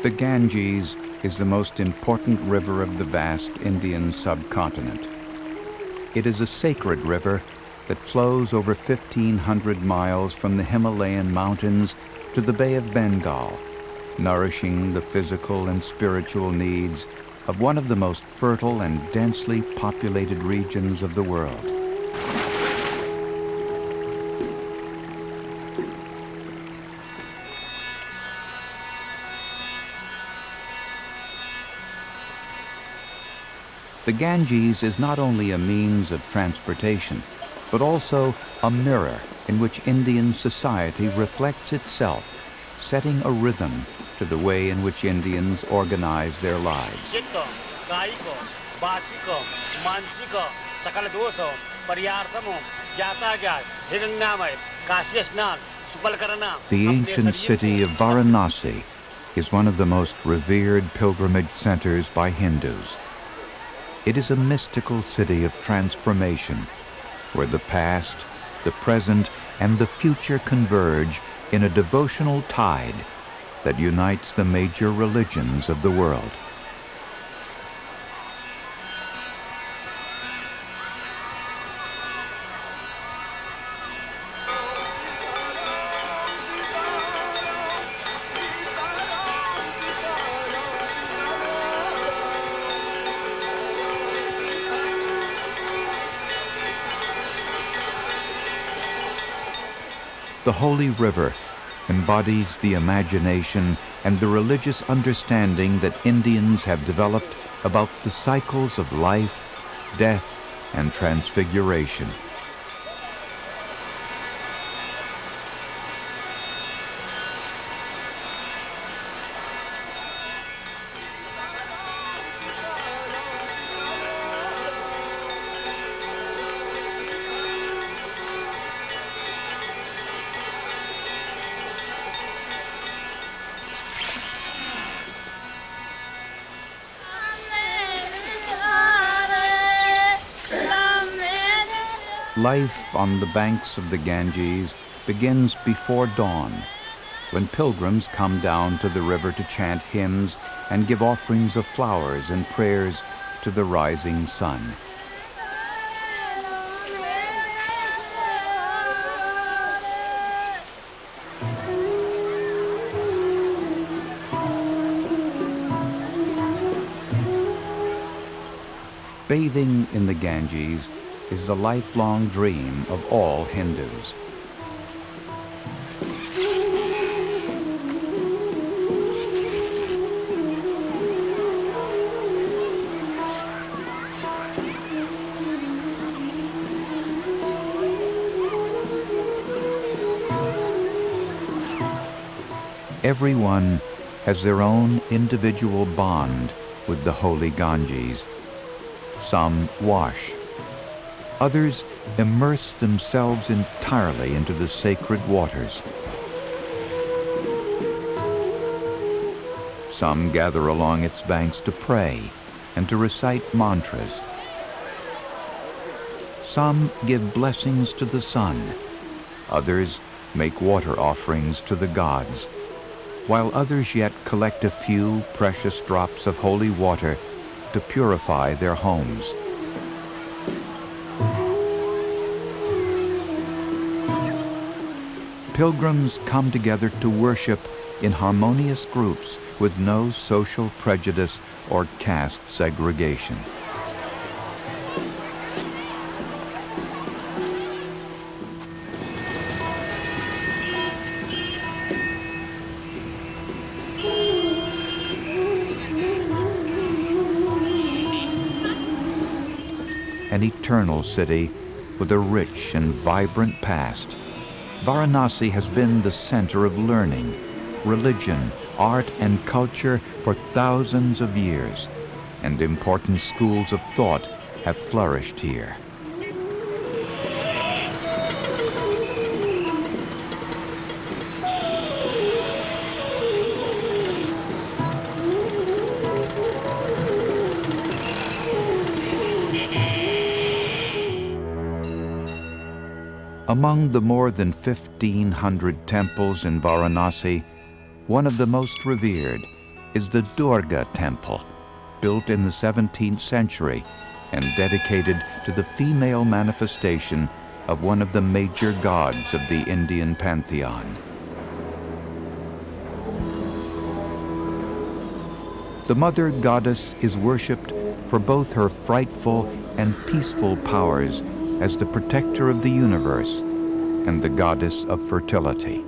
The Ganges is the most important river of the vast Indian subcontinent. It is a sacred river that flows over 1,500 miles from the Himalayan mountains to the Bay of Bengal, nourishing the physical and spiritual needs of one of the most fertile and densely populated regions of the world. The Ganges is not only a means of transportation, but also a mirror in which Indian society reflects itself, setting a rhythm to the way in which Indians organize their lives. The ancient city of Varanasi is one of the most revered pilgrimage centers by Hindus. It is a mystical city of transformation, where the past, the present, and the future converge in a devotional tide that unites the major religions of the world. The holy river embodies the imagination and the religious understanding that Indians have developed about the cycles of life, death, and transfiguration. Life on the banks of the Ganges begins before dawn, when pilgrims come down to the river to chant hymns and give offerings of flowers and prayers to the rising sun. Bathing in the Ganges is the lifelong dream of all Hindus. Everyone has their own individual bond with the holy Ganges. Some wash. Others immerse themselves entirely into the sacred waters. Some gather along its banks to pray and to recite mantras. Some give blessings to the sun. Others make water offerings to the gods, while others yet collect a few precious drops of holy water to purify their homes. Pilgrims come together to worship in harmonious groups with no social prejudice or caste segregation. An eternal city with a rich and vibrant past, Varanasi has been the center of learning, religion, art, and culture for thousands of years, and important schools of thought have flourished here. Among the more than 1,500 temples in Varanasi, one of the most revered is the Durga Temple, built in the 17th century and dedicated to the female manifestation of one of the major gods of the Indian pantheon. The mother goddess is worshipped for both her frightful and peaceful powers as the protector of the universe and the goddess of fertility.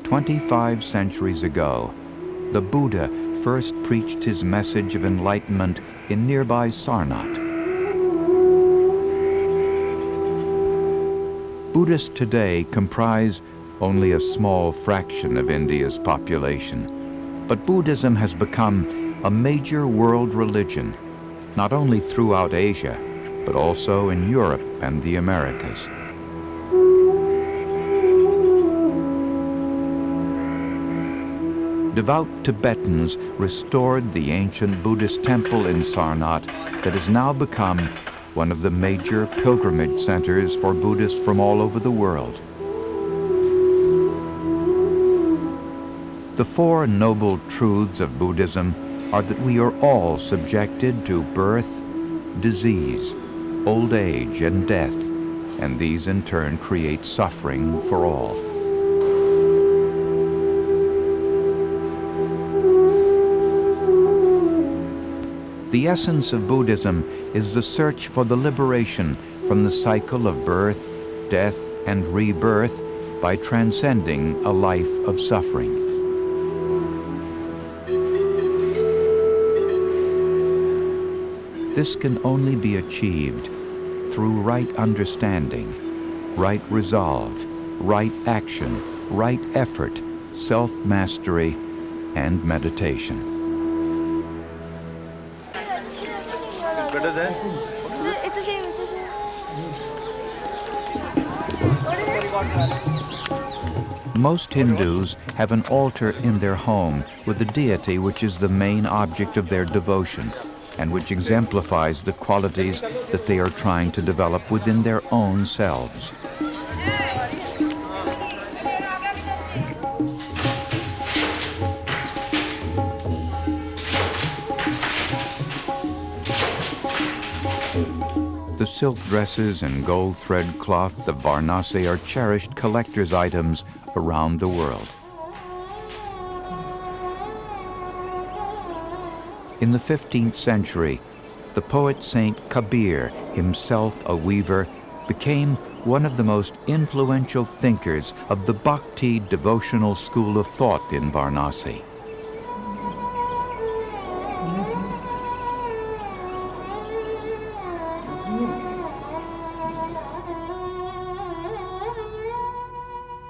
"25 centuries ago, the Buddha first preached his message of enlightenment in nearby Sarnath. Buddhists today comprise only a small fraction of India's population, but Buddhism has become a major world religion, not only throughout Asia, but also in Europe and the Americas. Devout Tibetans restored the ancient Buddhist temple in Sarnath that has now become one of the major pilgrimage centers for Buddhists from all over the world. The four noble truths of Buddhism are that we are all subjected to birth, disease, old age, and death, and these in turn create suffering for all. The essence of Buddhism is the search for the liberation from the cycle of birth, death, and rebirth by transcending a life of suffering. This can only be achieved through right understanding, right resolve, right action, right effort, self-mastery, and meditation. Better than? It's okay. Most Hindus have an altar in their home with a deity which is the main object of their devotion and which exemplifies the qualities that they are trying to develop within their own selves. The silk dresses and gold thread cloth of Varanasi are cherished collector's items around the world. In the 15th century, the poet Saint Kabir, himself a weaver, became one of the most influential thinkers of the Bhakti devotional school of thought in Varanasi.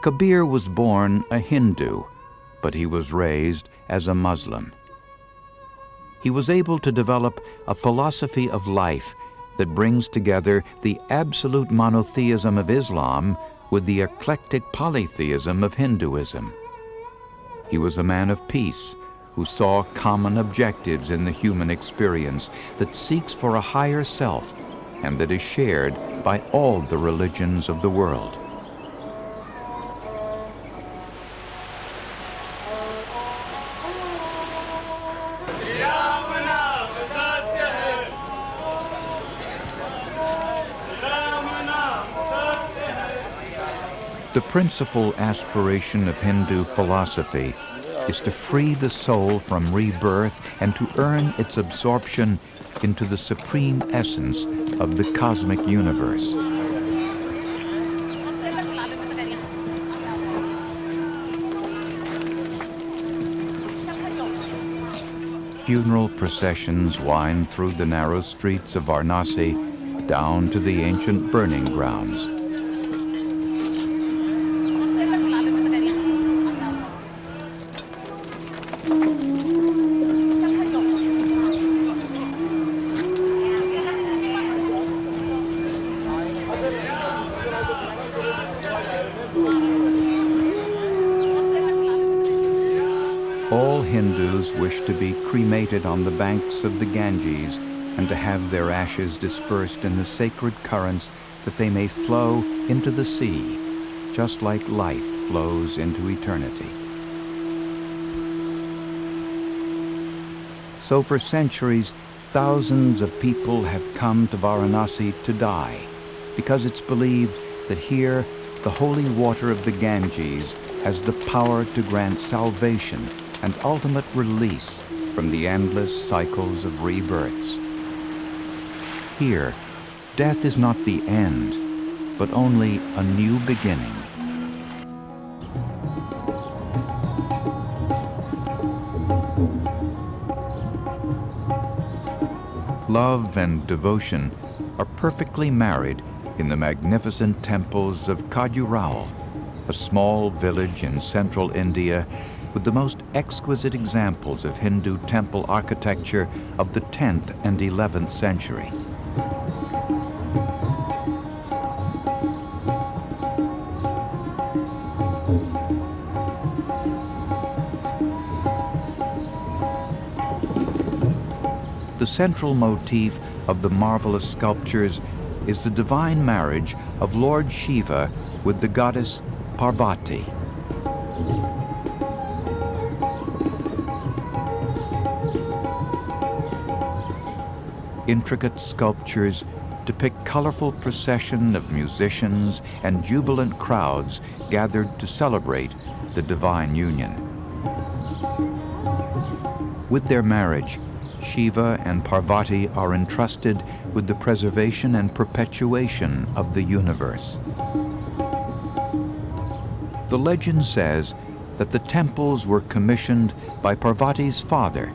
Kabir was born a Hindu, but he was raised as a Muslim. He was able to develop a philosophy of life that brings together the absolute monotheism of Islam with the eclectic polytheism of Hinduism. He was a man of peace who saw common objectives in the human experience that seeks for a higher self and that is shared by all the religions of the world. The principal aspiration of Hindu philosophy is to free the soul from rebirth and to earn its absorption into the supreme essence of the cosmic universe. Funeral processions wind through the narrow streets of Varanasi down to the ancient burning grounds. All Hindus wish to be cremated on the banks of the Ganges and to have their ashes dispersed in the sacred currents that they may flow into the sea, just like life flows into eternity. So for centuries, thousands of people have come to Varanasi to die, because it's believed that here the holy water of the Ganges has the power to grant salvation and ultimate release from the endless cycles of rebirths. Here, death is not the end, but only a new beginning. Love and devotion are perfectly married in the magnificent temples of Khajuraho, a small village in central India with the most exquisite examples of Hindu temple architecture of the 10th and 11th century. The central motif of the marvelous sculptures is the divine marriage of Lord Shiva with the goddess Parvati. Intricate sculptures depict colorful procession of musicians and jubilant crowds gathered to celebrate the divine union. With their marriage, Shiva and Parvati are entrusted with the preservation and perpetuation of the universe. The legend says that the temples were commissioned by Parvati's father,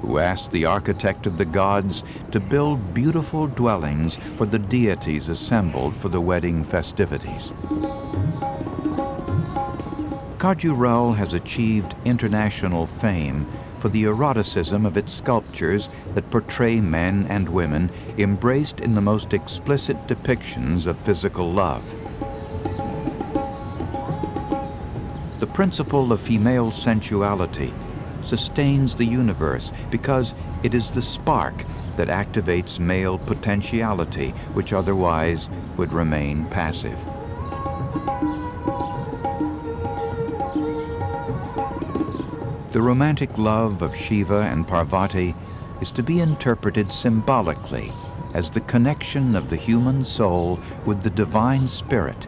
who asked the architect of the gods to build beautiful dwellings for the deities assembled for the wedding festivities. Khajuraho has achieved international fame for the eroticism of its sculptures that portray men and women embraced in the most explicit depictions of physical love. The principle of female sensuality sustains the universe because it is the spark that activates male potentiality, which otherwise would remain passive. The romantic love of Shiva and Parvati is to be interpreted symbolically as the connection of the human soul with the divine spirit,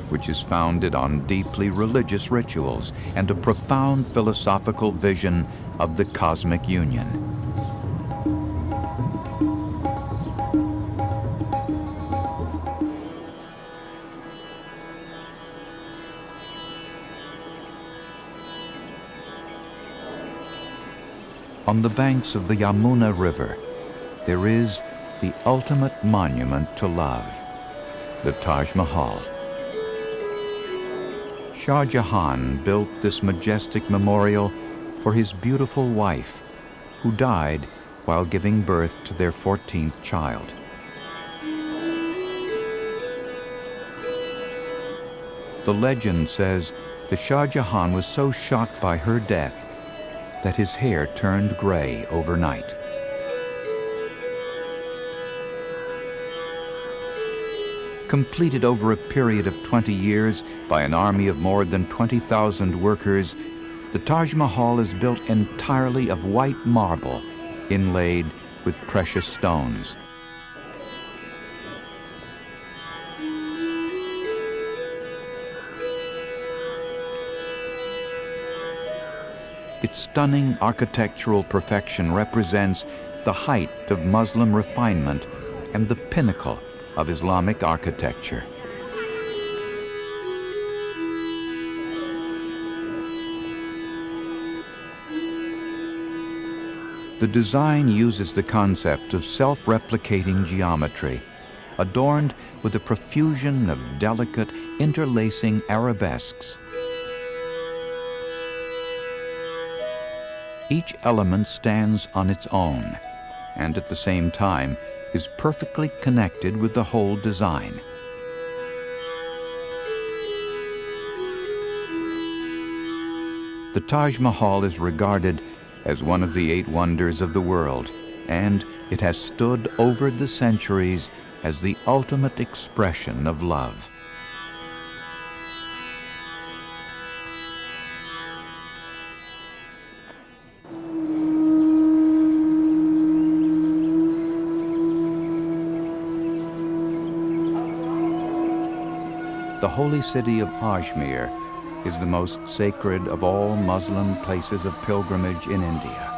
which is founded on deeply religious rituals and a profound philosophical vision of the cosmic union. On the banks of the Yamuna River, there is the ultimate monument to love, the Taj Mahal. Shah Jahan built this majestic memorial for his beautiful wife, who died while giving birth to their 14th child. The legend says that Shah Jahan was so shocked by her death that his hair turned gray overnight. Completed over a period of 20 years by an army of more than 20,000 workers, the Taj Mahal is built entirely of white marble, inlaid with precious stones. Its stunning architectural perfection represents the height of Muslim refinement and the pinnacle of Islamic architecture. The design uses the concept of self-replicating geometry, adorned with a profusion of delicate, interlacing arabesques. Each element stands on its own, and at the same time is perfectly connected with the whole design. The Taj Mahal is regarded as one of the 8 wonders of the world and it has stood over the centuries as the ultimate expression of love. The holy city of Ajmer is the most sacred of all Muslim places of pilgrimage in India.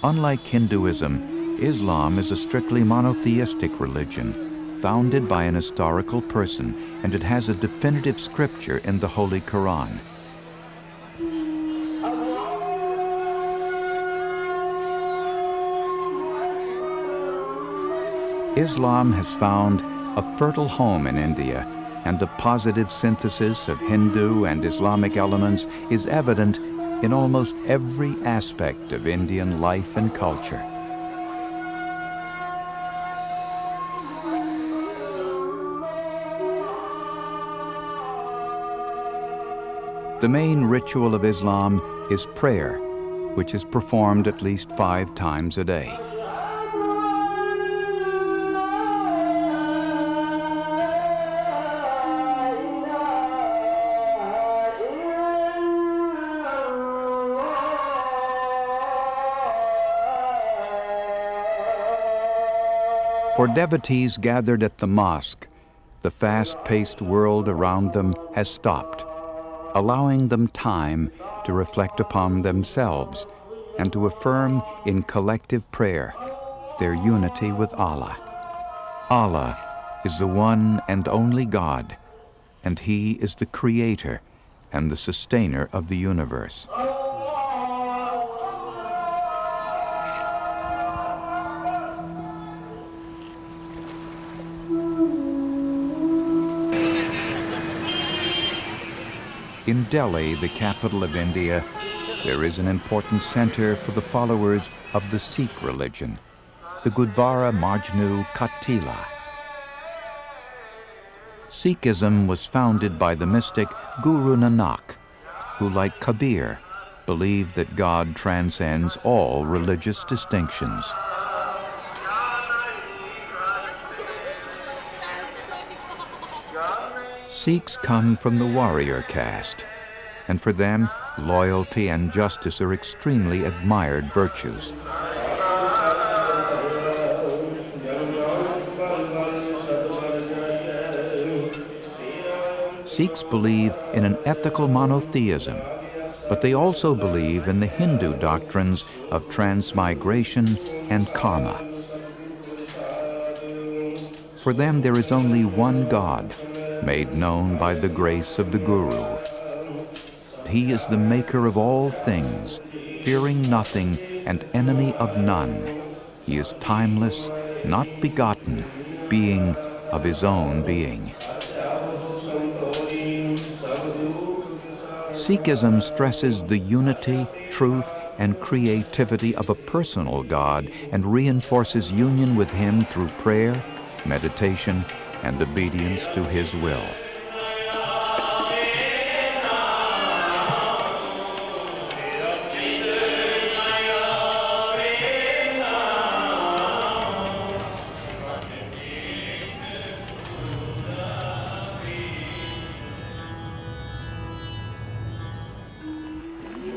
Unlike Hinduism, Islam is a strictly monotheistic religion, founded by an historical person, and it has a definitive scripture in the Holy Quran. Islam has found a fertile home in India, and a positive synthesis of Hindu and Islamic elements is evident in almost every aspect of Indian life and culture. The main ritual of Islam is prayer, which is performed at least 5 times a day. For devotees gathered at the mosque, the fast-paced world around them has stopped, allowing them time to reflect upon themselves and to affirm in collective prayer their unity with Allah. Allah is the one and only God, and He is the creator and the sustainer of the universe. In Delhi, the capital of India, there is an important center for the followers of the Sikh religion, the Gurdwara Majnu Katila. Sikhism was founded by the mystic Guru Nanak, who, like Kabir, believed that God transcends all religious distinctions. Sikhs come from the warrior caste, and for them, loyalty and justice are extremely admired virtues. Sikhs believe in an ethical monotheism, but they also believe in the Hindu doctrines of transmigration and karma. For them, there is only one God, made known by the grace of the Guru. He is the maker of all things, fearing nothing and enemy of none. He is timeless, not begotten, being of his own being. Sikhism stresses the unity, truth, and creativity of a personal God and reinforces union with Him through prayer, meditation, and obedience to His will.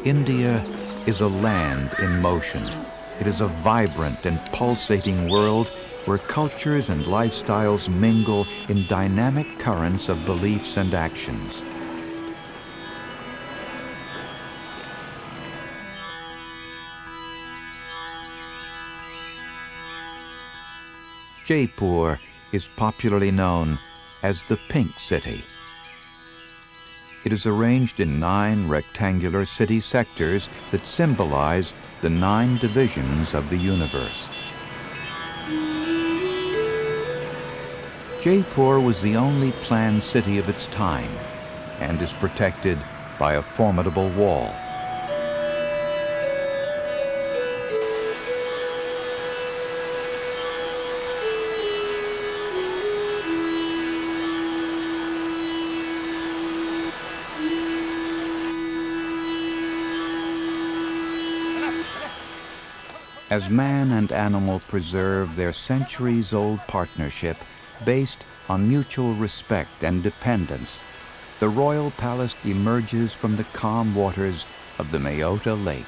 India is a land in motion. It is a vibrant and pulsating world where cultures and lifestyles mingle in dynamic currents of beliefs and actions. Jaipur is popularly known as the Pink City. It is arranged in 9 rectangular city sectors that symbolize the 9 divisions of the universe. Jaipur was the only planned city of its time and is protected by a formidable wall. as man and animal preserve their centuries-old partnership based on mutual respect and dependence, the royal palace emerges from the calm waters of the Mathura Lake.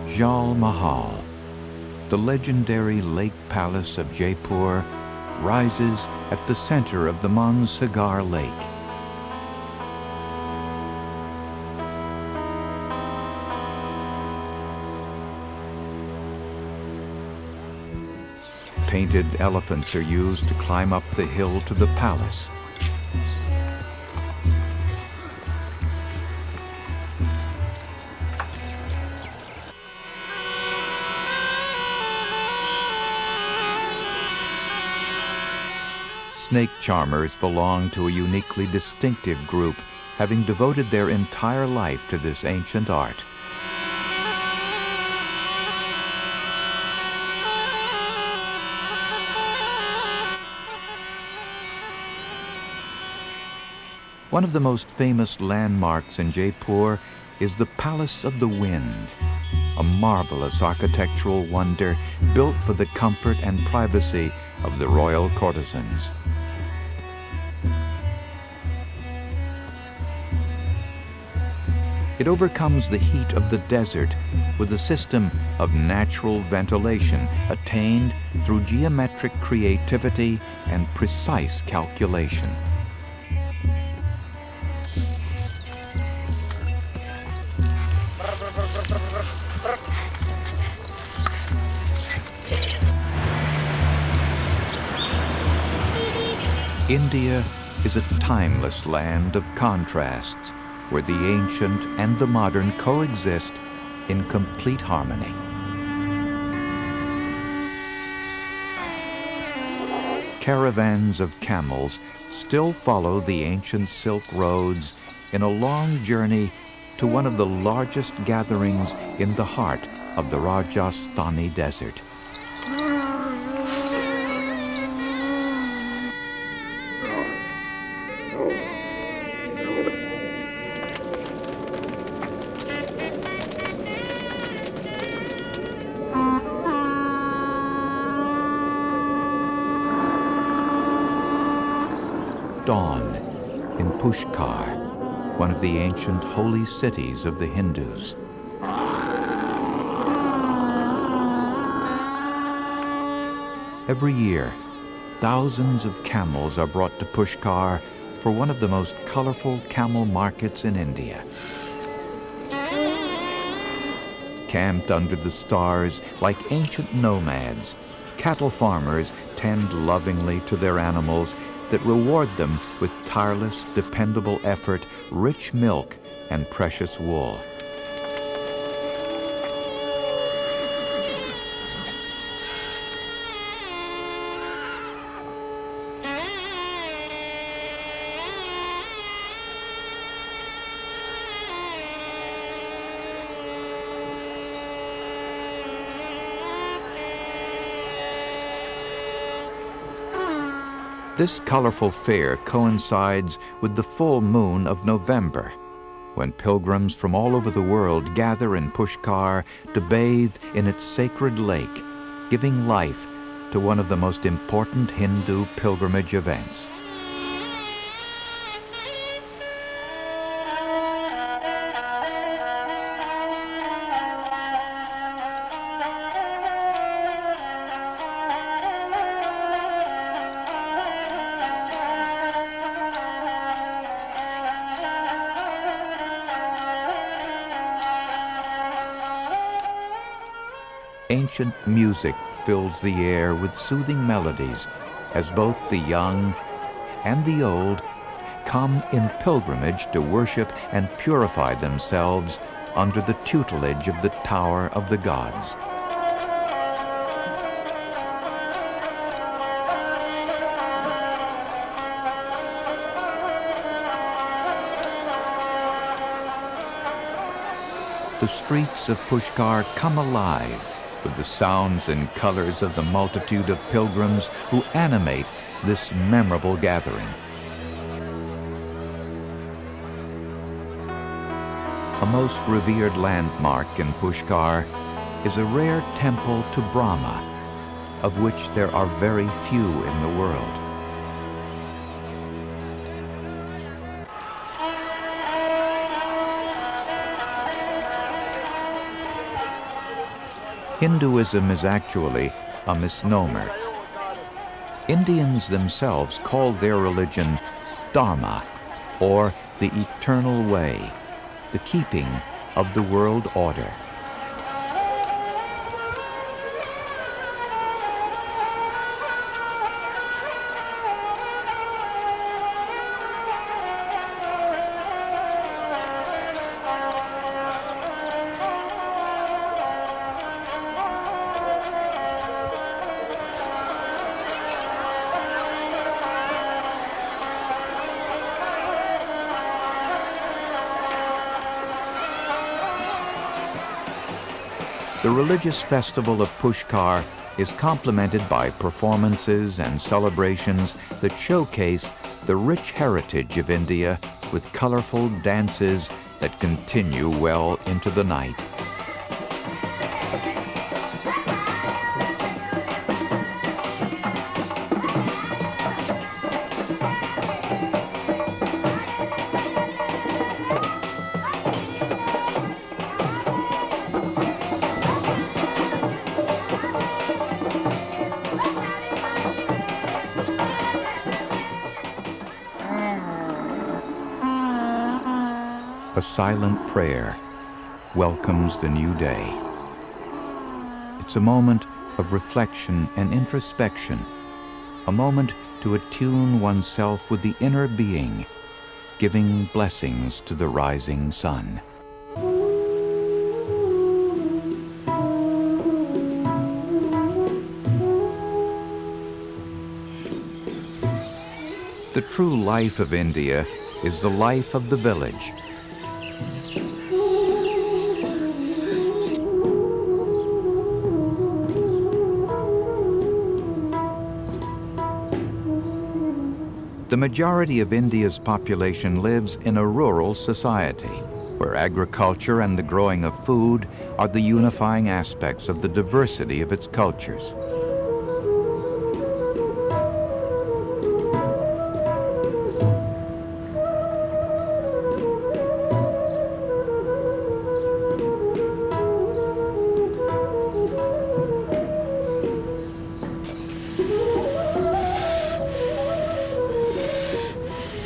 Taj Mahal, the legendary lake palace of Jaipur, rises at the center of the Mansagar Lake. Painted elephants are used to climb up the hill to the palace. Snake charmers belong to a uniquely distinctive group, having devoted their entire life to this ancient art. One of the most famous landmarks in Jaipur is the Palace of the Wind, a marvelous architectural wonder built for the comfort and privacy of the royal courtesans. It overcomes the heat of the desert with a system of natural ventilation attained through geometric creativity and precise calculation. India is a timeless land of contrasts, where the ancient and the modern coexist in complete harmony. Caravans of camels still follow the ancient silk roads in a long journey to one of the largest gatherings in the heart of the Rajasthani desert. Dawn in Pushkar, one of the ancient holy cities of the Hindus. Every year, thousands of camels are brought to Pushkar for one of the most colorful camel markets in India. Camped under the stars like ancient nomads, cattle farmers tend lovingly to their animals that reward them with tireless, dependable effort, rich milk, and precious wool. This colorful fair coincides with the full moon of November, when pilgrims from all over the world gather in Pushkar to bathe in its sacred lake, giving life to one of the most important Hindu pilgrimage events. Ancient music fills the air with soothing melodies as both the young and the old come in pilgrimage to worship and purify themselves under the tutelage of the Tower of the Gods. The streets of Pushkar come alive with the sounds and colors of the multitude of pilgrims who animate this memorable gathering. A most revered landmark in Pushkar is a rare temple to Brahma, of which there are very few in the world. Hinduism is actually a misnomer. Indians themselves call their religion Dharma, or the eternal way, the keeping of the world order. The religious festival of Pushkar is complemented by performances and celebrations that showcase the rich heritage of India with colorful dances that continue well into the night. A silent prayer welcomes the new day. It's a moment of reflection and introspection, a moment to attune oneself with the inner being, giving blessings to the rising sun. The true life of India is the life of the village. The majority of India's population lives in a rural society, where agriculture and the growing of food are the unifying aspects of the diversity of its cultures.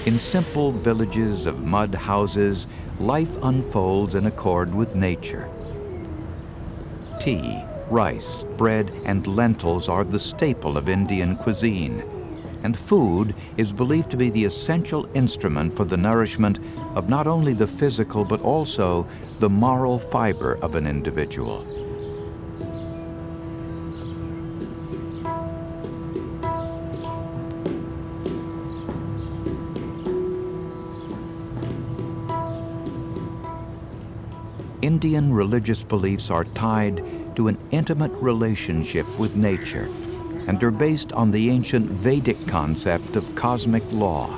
In simple villages of mud houses, life unfolds in accord with nature. Tea, rice, bread, and lentils are the staple of Indian cuisine, and food is believed to be the essential instrument for the nourishment of not only the physical but also the moral fiber of an individual. Indian religious beliefs are tied to an intimate relationship with nature and are based on the ancient Vedic concept of cosmic law,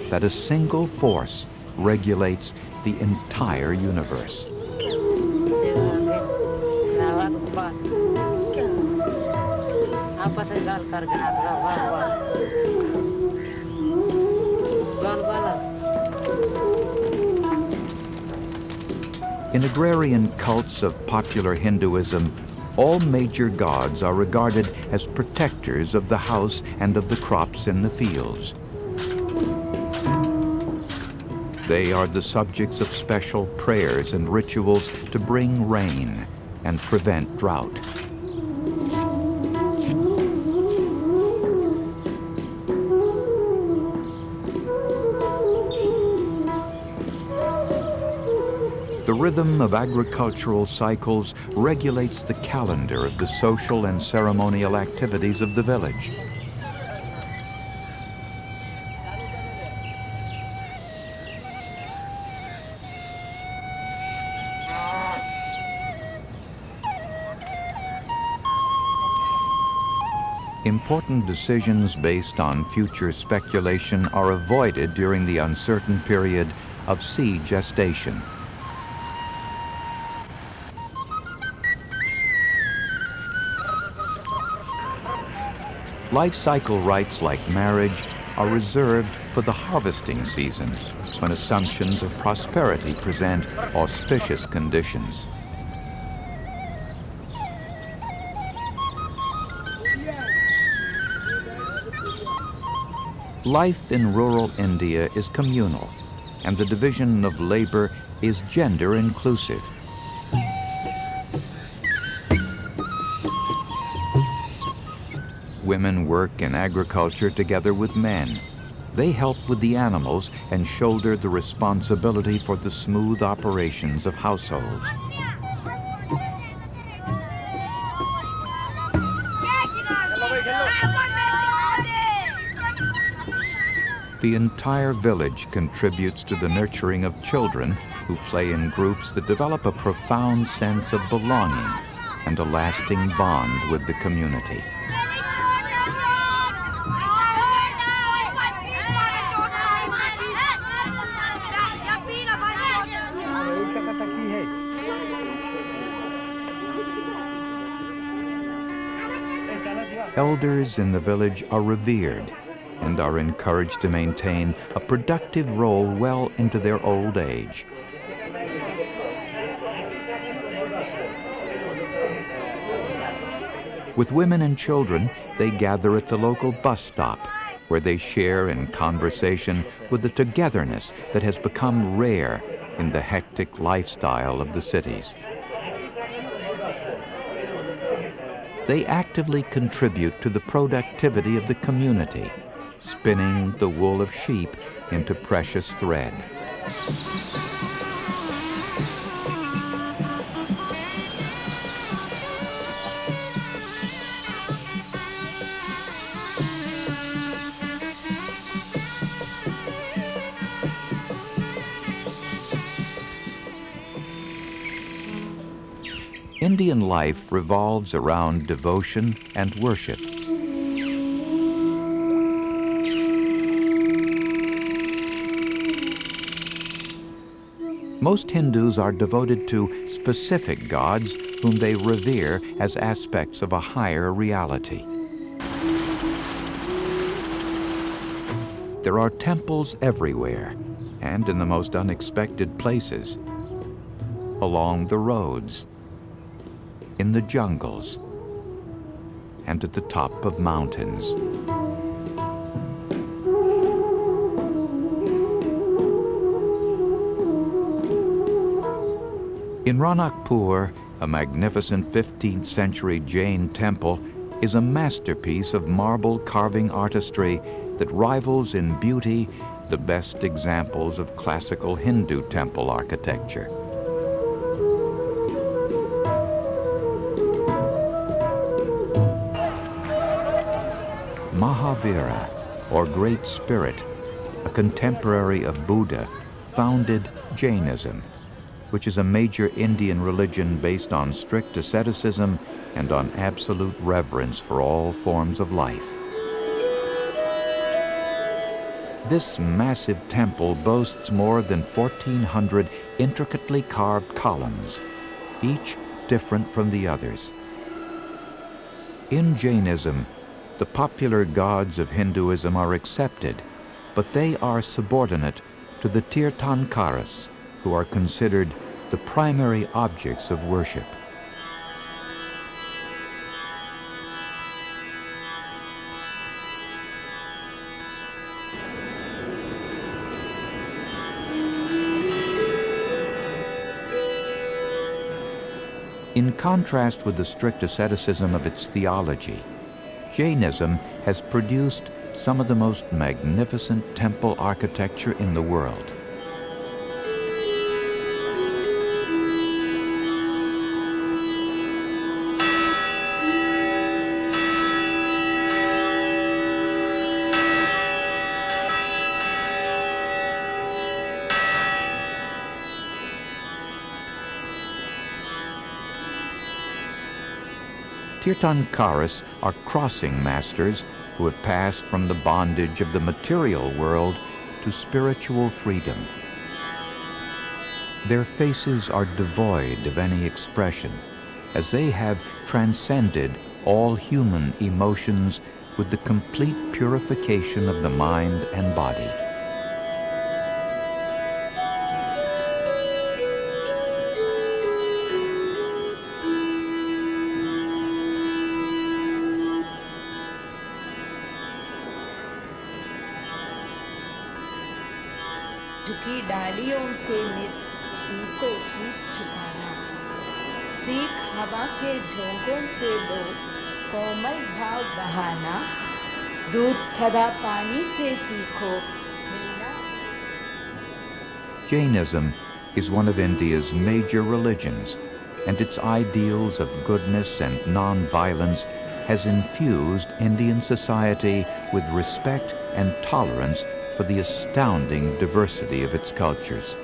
that a single force regulates the entire universe. In agrarian cults of popular Hinduism, all major gods are regarded as protectors of the house and of the crops in the fields. They are the subjects of special prayers and rituals to bring rain and prevent drought. The rhythm of agricultural cycles regulates the calendar of the social and ceremonial activities of the village. Important decisions based on future speculation are avoided during the uncertain period of seed gestation. Life cycle rites like marriage are reserved for the harvesting season, when assumptions of prosperity present auspicious conditions. Life in rural India is communal, and the division of labor is gender inclusive. Women work in agriculture together with men. They help with the animals and shoulder the responsibility for the smooth operations of households. The entire village contributes to the nurturing of children who play in groups that develop a profound sense of belonging and a lasting bond with the community. Elders in the village are revered and are encouraged to maintain a productive role well into their old age. With women and children, they gather at the local bus stop, where they share in conversation with the togetherness that has become rare in the hectic lifestyle of the cities. They actively contribute to the productivity of the community, spinning the wool of sheep into precious thread. Indian life revolves around devotion and worship. Most Hindus are devoted to specific gods whom they revere as aspects of a higher reality. There are temples everywhere, and in the most unexpected places, along the roads, in the jungles, and at the top of mountains. In Ranakpur, a magnificent 15th century Jain temple is a masterpiece of marble carving artistry that rivals in beauty the best examples of classical Hindu temple architecture. Mahavira, or Great Spirit, a contemporary of Buddha, founded Jainism, which is a major Indian religion based on strict asceticism and on absolute reverence for all forms of life. This massive temple boasts more than 1,400 intricately carved columns, each different from the others. In Jainism, the popular gods of Hinduism are accepted, but they are subordinate to the Tirthankaras, who are considered the primary objects of worship. In contrast with the strict asceticism of its theology, Jainism has produced some of the most magnificent temple architecture in the world. Tirthankaras are crossing masters who have passed from the bondage of the material world to spiritual freedom. Their faces are devoid of any expression, as they have transcended all human emotions with the complete purification of the mind and body. झुकी डालियों से नित सीखो शीश झुकाना, सीख हवा के झोंकों से लो कोमल भाव बहाना, दूध थदा पानी से सीखो मिलना. Jainism is one of India's major religions, and its ideals of goodness and non-violence has infused Indian society with respect and tolerance for the astounding diversity of its cultures.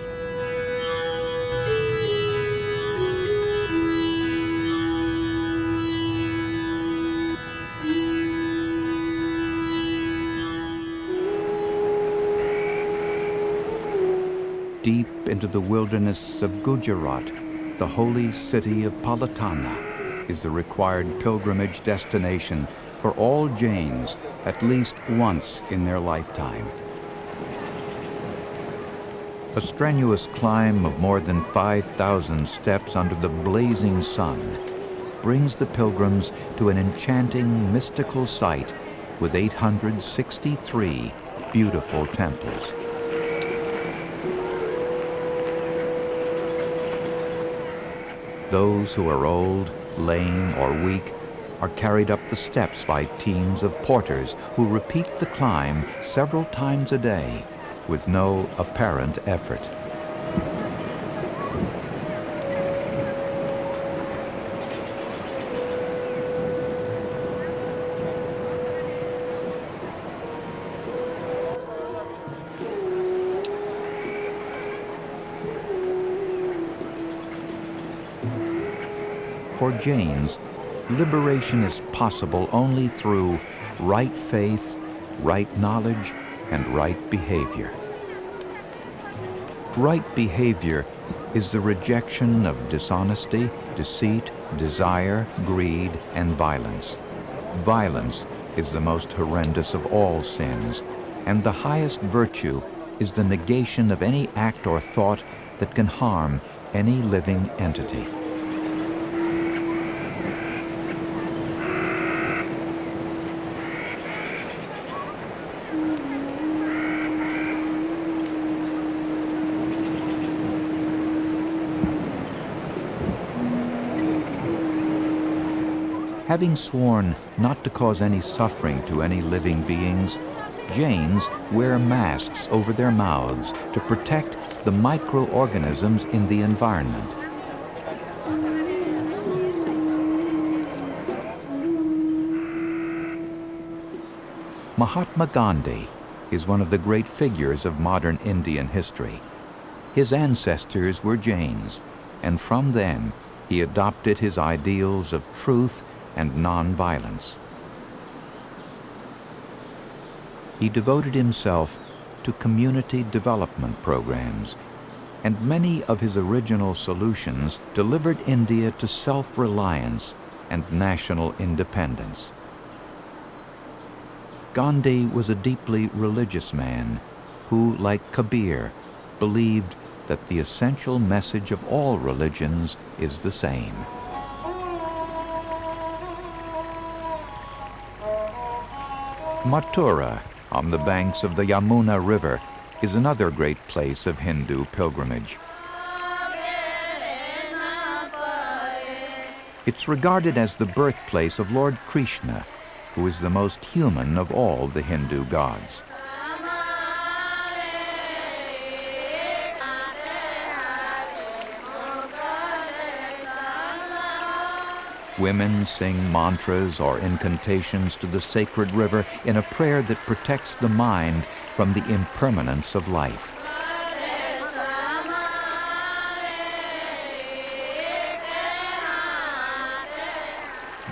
Deep into the wilderness of Gujarat, the holy city of Palatana is the required pilgrimage destination for all Jains at least once in their lifetime. A strenuous climb of more than 5,000 steps under the blazing sun brings the pilgrims to an enchanting mystical site with 863 beautiful temples. Those who are old, lame, or weak are carried up the steps by teams of porters who repeat the climb several times a day with no apparent effort. For Jains, liberation is possible only through right faith, right knowledge, and right behavior. Right behavior is the rejection of dishonesty, deceit, desire, greed, and violence. Violence is the most horrendous of all sins, and the highest virtue is the negation of any act or thought that can harm any living entity. Having sworn not to cause any suffering to any living beings, Jains wear masks over their mouths to protect the microorganisms in the environment. Mahatma Gandhi is one of the great figures of modern Indian history. His ancestors were Jains, and from them he adopted his ideals of truth and non-violence. He devoted himself to community development programs, and many of his original solutions delivered India to self-reliance and national independence. Gandhi was a deeply religious man who, like Kabir, believed that the essential message of all religions is the same. Mathura, on the banks of the Yamuna River, is another great place of Hindu pilgrimage. It's regarded as the birthplace of Lord Krishna, who is the most human of all the Hindu gods. Women sing mantras or incantations to the sacred river in a prayer that protects the mind from the impermanence of life.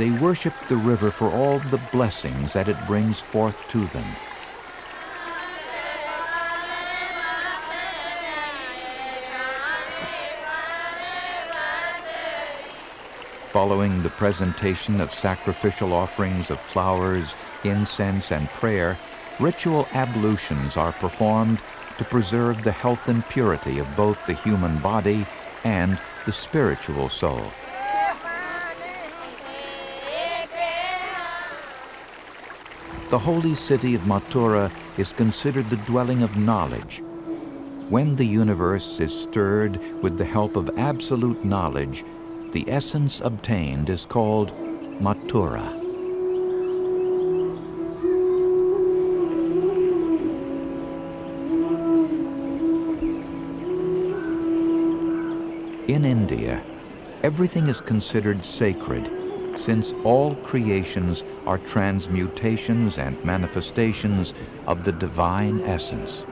they worship the river for all the blessings that it brings forth to them. Following the presentation of sacrificial offerings of flowers, incense, and prayer, ritual ablutions are performed to preserve the health and purity of both the human body and the spiritual soul. The holy city of Mathura is considered the dwelling of knowledge. When the universe is stirred with the help of absolute knowledge, the essence obtained is called Mathura. In India, everything is considered sacred, since all creations are transmutations and manifestations of the divine essence.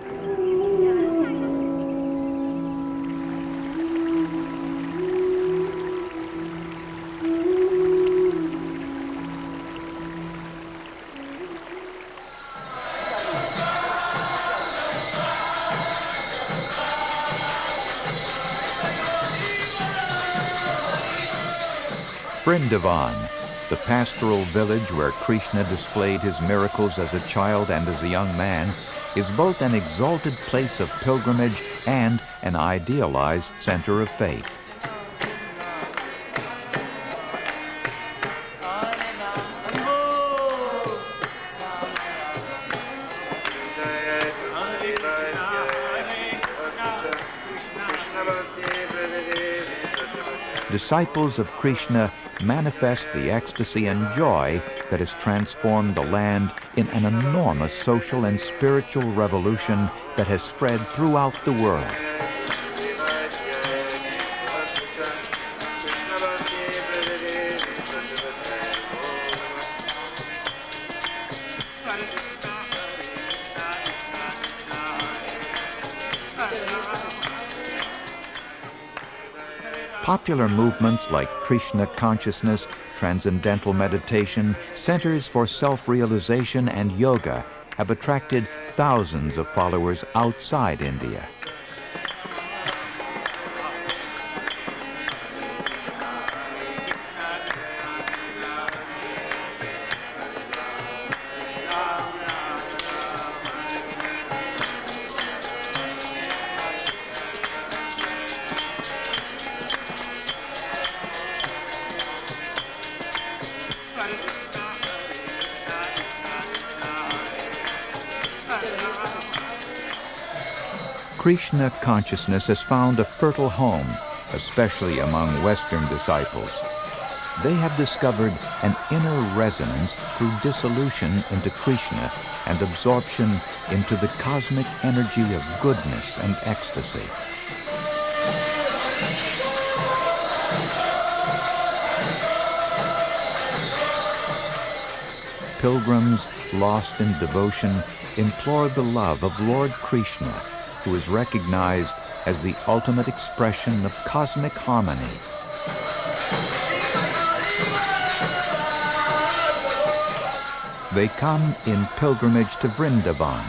Vrindavan, the pastoral village where Krishna displayed his miracles as a child and as a young man, is both an exalted place of pilgrimage and an idealized center of faith. Disciples of Krishna manifest the ecstasy and joy that has transformed the land in an enormous social and spiritual revolution that has spread throughout the world. Popular movements like Krishna consciousness, transcendental meditation, centers for self-realization, and yoga have attracted thousands of followers outside India. Krishna consciousness has found a fertile home, especially among Western disciples. They have discovered an inner resonance through dissolution into Krishna and absorption into the cosmic energy of goodness and ecstasy. Pilgrims lost in devotion implore the love of Lord Krishna, who is recognized as the ultimate expression of cosmic harmony. They come in pilgrimage to Vrindavan,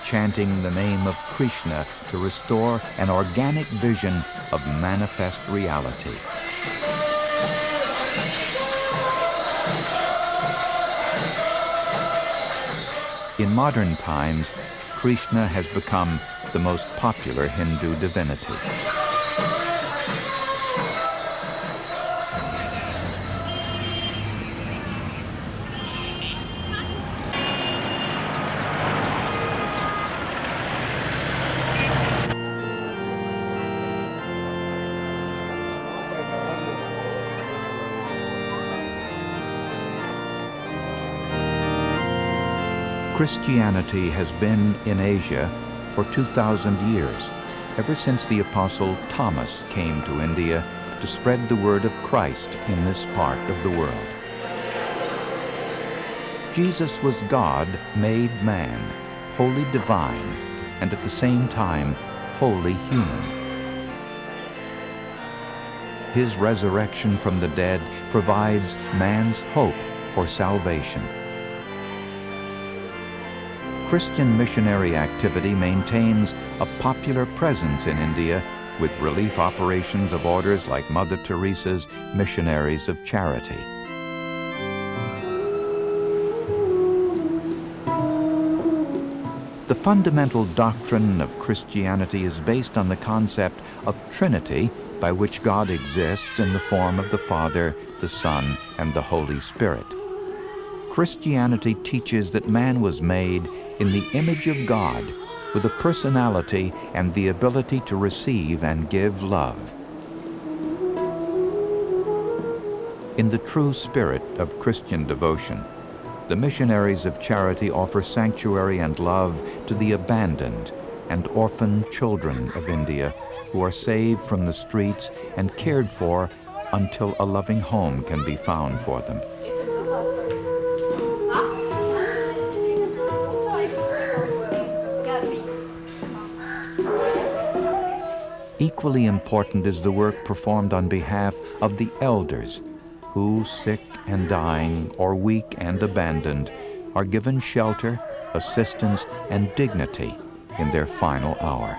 chanting the name of Krishna to restore an organic vision of manifest reality. In modern times, Krishna has become the most popular Hindu divinity. Christianity has been in Asia for 2,000 years, ever since the Apostle Thomas came to India to spread the word of Christ in this part of the world. Jesus was God made man, wholly divine, and at the same time wholly human. his resurrection from the dead provides man's hope for salvation. Christian missionary activity maintains a popular presence in India with relief operations of orders like Mother Teresa's Missionaries of Charity. The fundamental doctrine of Christianity is based on the concept of Trinity, by which God exists in the form of the Father, the Son, and the Holy Spirit. Christianity teaches that man was made in the image of God, with a personality and the ability to receive and give love. In the true spirit of Christian devotion, the Missionaries of Charity offer sanctuary and love to the abandoned and orphaned children of India who are saved from the streets and cared for until a loving home can be found for them. Equally important is the work performed on behalf of the elders who, sick and dying or weak and abandoned, are given shelter, assistance, and dignity in their final hour.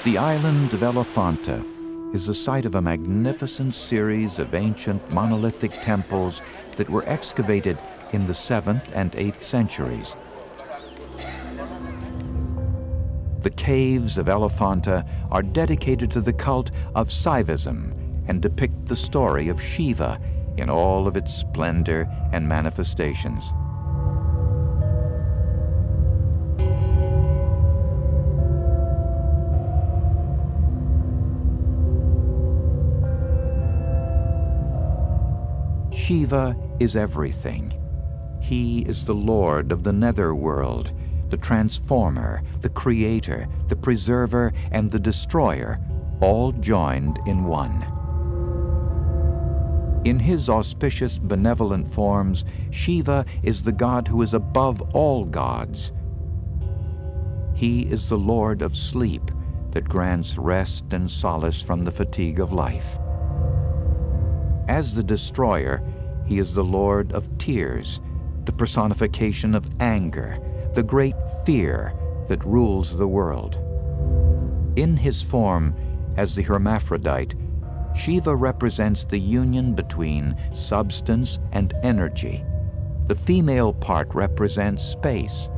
The island of Elephanta is the site of a magnificent series of ancient monolithic temples that were excavated in the 7th and 8th centuries. The caves of Elephanta are dedicated to the cult of Shaivism and depict the story of Shiva in all of its splendor and manifestations. Shiva is everything. He is the Lord of the netherworld, the transformer, the creator, the preserver, and the destroyer, all joined in one. In his auspicious, benevolent forms, Shiva is the God who is above all gods. He is the Lord of sleep that grants rest and solace from the fatigue of life. As the destroyer, he is the Lord of tears, the personification of anger, the great fear that rules the world. In his form as the hermaphrodite, Shiva represents the union between substance and energy. The female part represents space,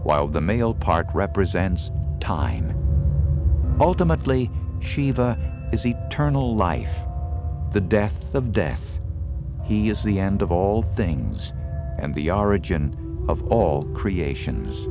while the male part represents time. Ultimately, Shiva is eternal life, the death of death. He is the end of all things and the origin of all creations.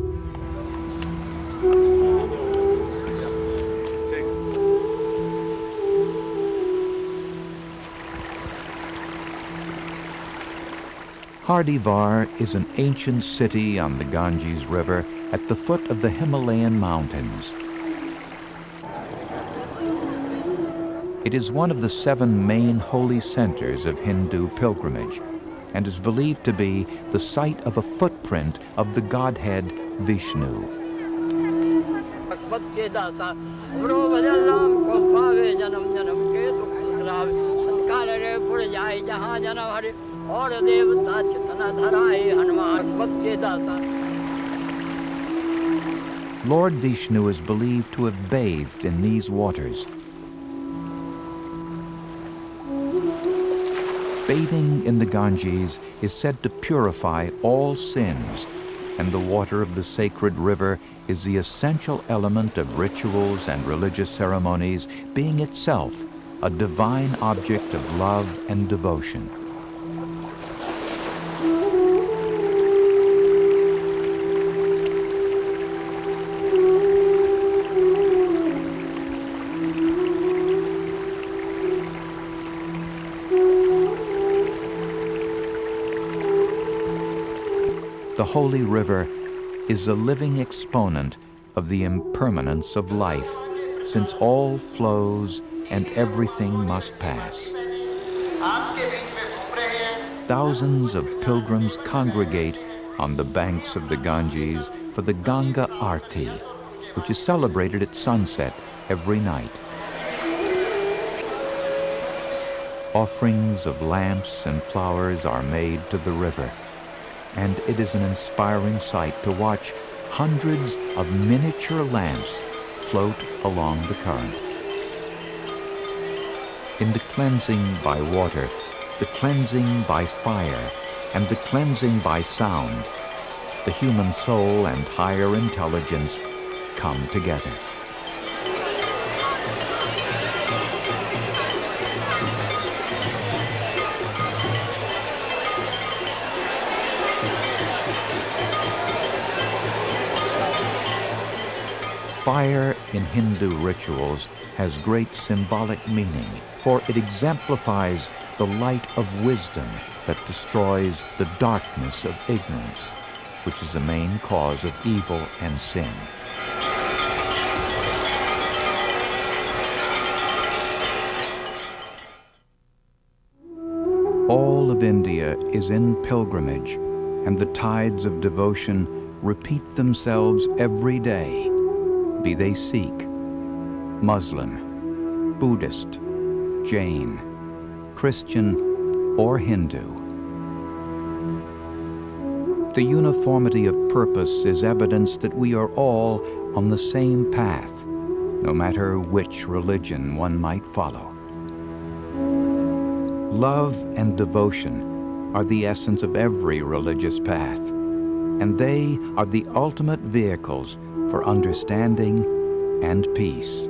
Dharmavar is an ancient city on the Ganges River at the foot of the Himalayan mountains. It is one of the 7 main holy centers of Hindu pilgrimage and is believed to be the site of a footprint of the godhead Vishnu. Lord Vishnu is believed to have bathed in these waters. Bathing in the Ganges is said to purify all sins, and the water of the sacred river is the essential element of rituals and religious ceremonies, being itself a divine object of love and devotion. The holy river is a living exponent of the impermanence of life, since all flows and everything must pass. Thousands of pilgrims congregate on the banks of the Ganges for the Ganga Aarti, which is celebrated at sunset every night. Offerings of lamps and flowers are made to the river, and it is an inspiring sight to watch hundreds of miniature lamps float along the current. In the cleansing by water, the cleansing by fire, and the cleansing by sound, the human soul and higher intelligence come together. Fire in Hindu rituals has great symbolic meaning, for it exemplifies the light of wisdom that destroys the darkness of ignorance, which is the main cause of evil and sin. All of India is in pilgrimage, and the tides of devotion repeat themselves every day, be they Sikh, Muslim, Buddhist, Jain, Christian, or Hindu. The uniformity of purpose is evidence that we are all on the same path, no matter which religion one might follow. Love and devotion are the essence of every religious path, and they are the ultimate vehicles for understanding and peace.